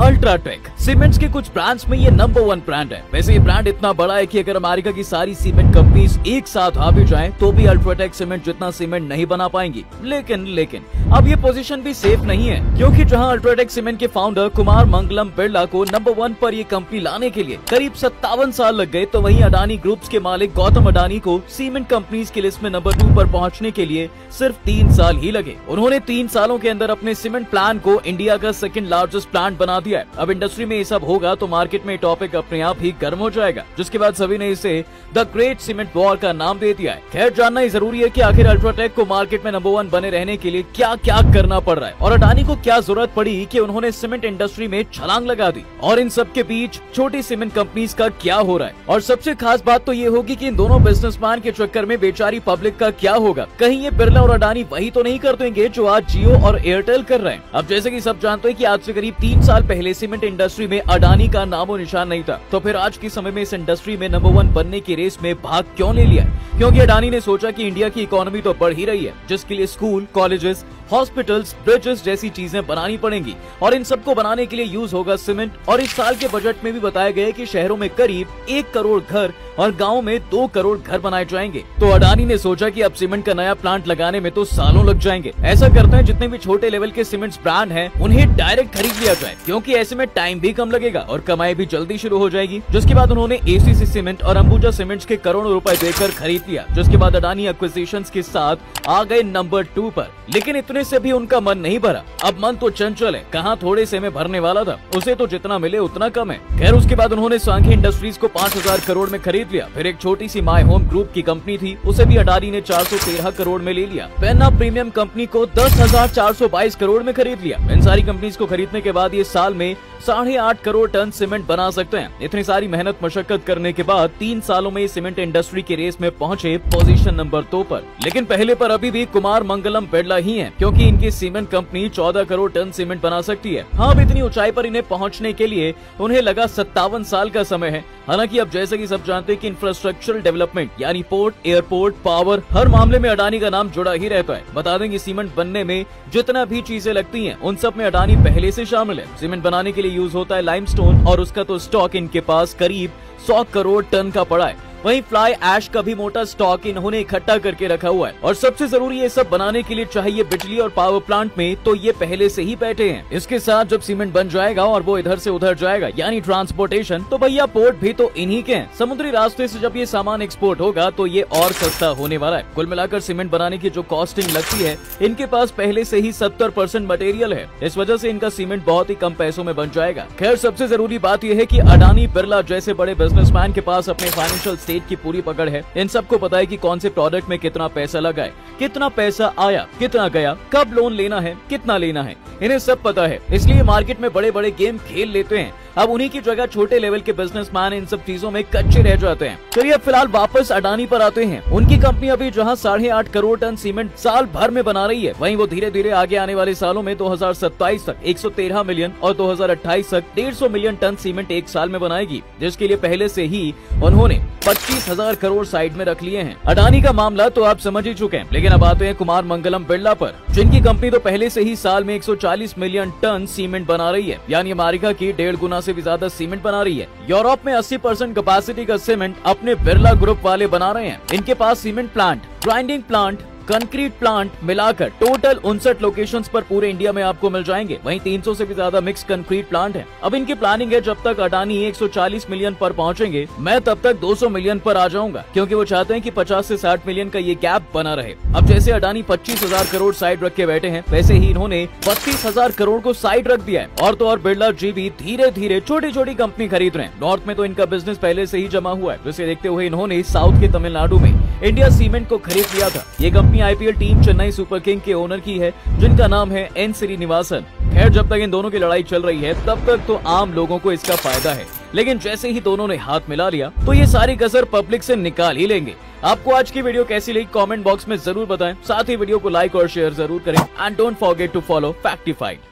UltraTech cements के कुछ brands में ये नंबर 1 ब्रांड है। वैसे ये ब्रांड इतना बड़ा है कि अगर अमेरिका की सारी सीमेंट कंपनीज एक साथ आ भी जाएं, तो भी अल्ट्राटेक सीमेंट जितना सीमेंट नहीं बना पाएंगी। लेकिन अब ये पोजीशन भी सेफ नहीं है, क्योंकि जहां अल्ट्राटेक सीमेंट के फाउंडर कुमार मंगलम बिरला को नंबर 1 पर ये कंपनी लाने के लिए करीब 57 साल लग गए, तो वहीं अडानी ग्रुप्स के मालिक गौतम अडानी को सीमेंट कंपनीज की लिस्ट में नंबर 2 पर पहुंचने के लिए सिर्फ 3 साल ही लगे। उन्होंने 3 सालों के अंदर अपने सीमेंट प्लान को इंडिया का सेकंड लार्जेस्ट प्लांट बना दिया है। अब इंडस्ट्री में ये सब होगा तो मार्केट में टॉपिक अपने आप ही गर्म हो जाएगा, जिसके बाद सभी ने इसे द ग्रेट सीमेंट वॉर का नाम दे दिया है। खैर, जानना ही जरूरी है कि आखिर अल्ट्राटेक को मार्केट में नंबर 1 बने रहने के लिए क्या क्या करना पड़ रहा है और अडानी को क्या जरूरत पड़ी कि उन्होंने सीमेंट इंडस्ट्री में छलांग लगा दी, और इन सब के बीच छोटी सीमेंट कंपनीज का क्या हो रहा है। और सबसे खास बात तो ये होगी कि इन दोनों बिजनेसमैन के चक्कर में बेचारी पब्लिक का क्या होगा। कहीं ये बिरला और अडानी वही तो नहीं कर देंगे जो आज जियो और एयरटेल कर रहे हैं। अब जैसे कि सब जानते हैं कि आज से करीब 3 साल पहले सीमेंट इंडस्ट्री में अडानी का नामो निशान नहीं था, तो फिर आज के समय में इस इंडस्ट्री में नंबर 1 बनने की रेस में भाग क्यों ले लिया? क्योंकि अडानी ने सोचा कि इंडिया की इकोनॉमी तो बढ़ ही रही है, जिसके लिए स्कूल, कॉलेजेस, हॉस्पिटल्स, ब्रिजेस जैसी चीजें बनानी पड़ेंगी, और इन सबको बनाने के लिए यूज होगा सीमेंट। और इस साल के बजट में भी बताया गया है कि शहरों में करीब 1 करोड़ घर और गाँव में 2 करोड़ घर बनाए जाएंगे। तो अडानी ने सोचा कि अब सीमेंट का नया प्लांट लगाने में तो सालों लग जाएंगे। ऐसा करते हैं, जितने भी छोटे लेवल के सीमेंट ब्रांड हैं उन्हें डायरेक्ट खरीद लिया जाए, क्योंकि ऐसे में टाइम भी कम लगेगा और कमाई भी जल्दी शुरू हो जाएगी। जिसके बाद उन्होंने एसीसी सीमेंट और अंबुजा सीमेंट्स के करोड़ों रुपए देकर खरीद लिया। जिसके बाद अडानी एक्विजिशंस के साथ आ गए नंबर 2 पर। लेकिन इतने से भी उनका मन नहीं भरा। अब मन तो चंचल है, कहाँ थोड़े से में भरने वाला था, उसे तो जितना मिले उतना कम है। खैर, उसके बाद उन्होंने सांघी इंडस्ट्रीज को 5000 करोड़ में खरीद लिया। फिर एक छोटी सी माय होम ग्रुप की कंपनी थी, उसे भी अडानी ने 413 करोड़ में ले लिया। पेन्ना प्रीमियम कंपनी को 10,422 करोड़ में खरीद लिया। इन सारी कंपनीज को खरीदने के बाद ये साल में 8.5 करोड़ टन सीमेंट बना सकते हैं। इतनी सारी मेहनत मशक्कत करने के बाद 3 सालों में सीमेंट इंडस्ट्री की रेस में पहुंचे पोजीशन नंबर 2 पर। लेकिन पहले पर अभी भी कुमार मंगलम बिरला ही हैं, क्योंकि इनकी cement company 14 crore ton cement बना सकती है। हाँ, अब इतनी ऊंचाई पर इन्हें पहुंचने के लिए उन्हें लगा 57 साल का समय है। हालांकि अब जैसे कि सब जानते हैं कि इंफ्रास्ट्रक्चरल डेवलपमेंट यानी पोर्ट, एयरपोर्ट, पावर, हर मामले में अडानी का नाम जुड़ा ही रहता है। बता दें कि सीमेंट बनने में जितना भी चीजें लगती हैं उन सब में अडानी पहले से शामिल है। सीमेंट बनाने के लिए यूज होता है लाइमस्टोन, और उसका तो स्टॉक इनके पास करीब 100 करोड़ टन का पड़ा है। वहीं फ्लाई ऐश का भी मोटा स्टॉक इन्होंने इकट्ठा करके रखा हुआ है। और सबसे जरूरी ये सब बनाने के लिए चाहिए बिजली और पावर प्लांट में, तो ये पहले से ही बैठे हैं। इसके साथ जब सीमेंट बन जाएगा और वो इधर से उधर जाएगा यानी ट्रांसपोर्टेशन, तो भैया पोर्ट भी तो इन्हीं के हैं। समुद्री रास्ते से जब ये सामान एक्सपोर्ट होगा तो ये और सस्ता होने वाला है। कुल मिलाकर सीमेंट बनाने की जो कॉस्टिंग लगती है, इनके पास पहले से ही 70% मटेरियल है। इस वजह से इनका सीमेंट बहुत ही कम पैसों में बन जाएगा। खैर, सबसे जरूरी बात यह है कि अडानी बिरला जैसे बड़े बिजनेसमैन के पास अपने फाइनेंशियल स्टेट की पूरी पकड़ है। इन सबको पता है कि कौन से प्रोडक्ट में कितना पैसा लगा है, कितना पैसा आया, कितना गया, कब लोन लेना है, कितना लेना है, इन्हें सब पता है। इसलिए मार्केट में बड़े बड़े गेम खेल लेते हैं। अब उन्हीं की जगह छोटे लेवल के बिजनेसमैन इन सब चीजों में कच्चे रह जाते हैं। चलिए अब फिलहाल वापस अडानी पर आते हैं। उनकी कंपनी अभी जहां 8.5 करोड़ टन सीमेंट साल भर में बना रही है, वहीं वो धीरे धीरे आगे आने वाले सालों में 2027 तक 113 मिलियन और 2028 तक 150 मिलियन टन सीमेंट एक साल में बनाएगी, जिसके लिए पहले से ही उन्होंने 25,000 करोड़ साइड में रख लिए हैं। अडानी का मामला तो आप समझ ही चुके हैं। लेकिन अब आते हैं कुमार मंगलम बिरला पर, जिनकी कंपनी तो पहले से ही साल में 140 मिलियन टन सीमेंट बना रही है, यानी अमेरिका की 1.5 गुना से भी ज्यादा सीमेंट बना रही है। यूरोप में 80% कैपेसिटी का सीमेंट अपने बिरला ग्रुप वाले बना रहे हैं। इनके पास cement plant, grinding plant, concrete plant मिलाकर टोटल 59 लोकेशंस पर पूरे इंडिया में आपको मिल जाएंगे। वहीं 300 से भी ज्यादा मिक्स कंक्रीट प्लांट है। अब इनकी प्लानिंग है, जब तक अडानी 140 मिलियन पर पहुंचेंगे, मैं तब तक 200 मिलियन पर आ जाऊंगा, क्योंकि वो चाहते हैं कि 50 से 60 मिलियन का ये गैप बना रहे। अब जैसे अडानी 25,000 करोड़ साइड रख के बैठे हैं, वैसे ही इन्होंने 32,000 करोड़ को साइड रख दिया है। और तो और बिरला जी भी धीरे धीरे छोटी छोटी कंपनी खरीद रहे हैं। नॉर्थ में तो इनका बिजनेस पहले से ही जमा हुआ है, जिसे देखते हुए इन्होंने साउथ के तमिलनाडु में इंडिया सीमेंट को खरीद लिया था। ये company IPL team Chennai super king के ओनर की है, जिनका नाम है एन श्रीनिवासन। खैर, जब तक इन दोनों की लड़ाई चल रही है तब तक तो आम लोगों को इसका फायदा है, लेकिन जैसे ही दोनों ने हाथ मिला लिया तो ये सारी कसर पब्लिक से निकाल ही लेंगे। आपको आज की वीडियो कैसी लगी कमेंट बॉक्स में जरूर बताएं। साथ ही वीडियो को लाइक और शेयर जरूर करें। And don't forget to follow फैक्टिफाइड।